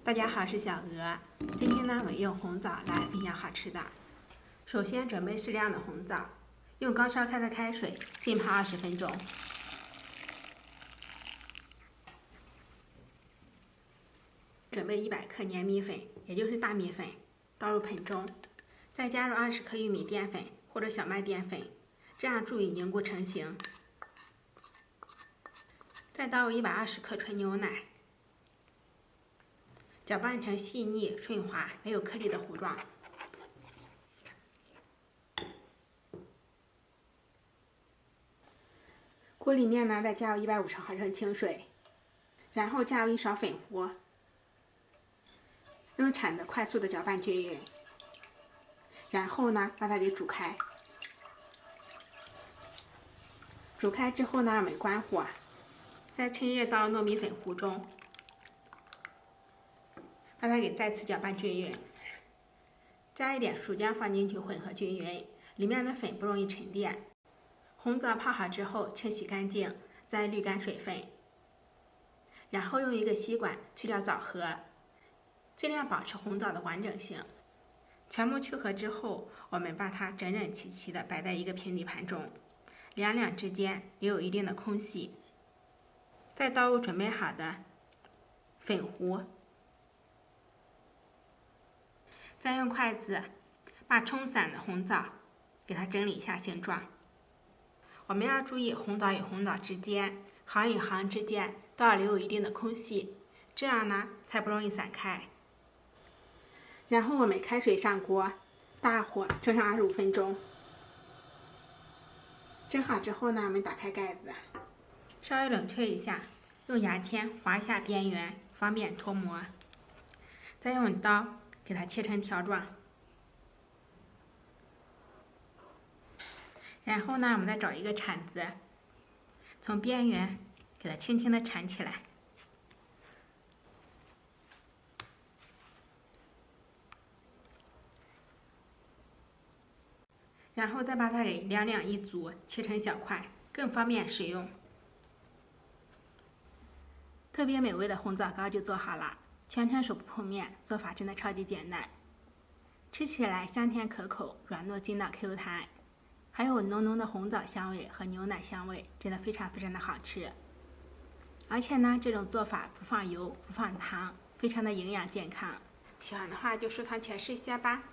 大家好，我是小鹅。今天呢，我用红枣来分享好吃的。首先准备适量的红枣，用刚烧开的开水浸泡20分钟。准备100克粘米粉，也就是大米粉，倒入盆中，再加入20克玉米淀粉或者小麦淀粉，这样注意凝固成型。再倒入120克纯牛奶。搅拌成细腻、顺滑、没有颗粒的糊状。锅里面呢，再加入150毫升清水，然后加入1勺粉糊，用铲子快速的搅拌均匀，然后呢，把它给煮开。煮开之后呢，我们关火，再趁热倒糯米粉糊中。把它给再次搅拌均匀，加一点薯浆放进去混合均匀，里面的粉不容易沉淀。红枣泡好之后清洗干净，再滤干水分，然后用一个吸管去掉枣核，尽量保持红枣的完整性。全部去核之后，我们把它整整齐齐的摆在一个平底盘中，两之间也有一定的空隙。再倒入准备好的粉糊。再用筷子把冲散的红枣给它整理一下形状。我们要注意红枣与红枣之间、行与行之间都要留有一定的空隙，这样呢才不容易散开。然后我们开水上锅，大火蒸上25分钟。蒸好之后呢，我们打开盖子，稍微冷却一下，用牙签划一下边缘，方便脱模。再用刀给它切成条状，然后呢，我们再找一个铲子，从边缘给它轻轻的铲起来，然后再把它给两一组，切成小块，更方便使用。特别美味的红枣糕就做好了。全程手不碰面，做法真的超级简单，吃起来香甜可口，软糯筋道 Q 弹，还有浓浓的红枣香味和牛奶香味，真的非常的好吃。而且呢，这种做法不放油，不放糖，非常的营养健康。喜欢的话就收藏起来试一下吧。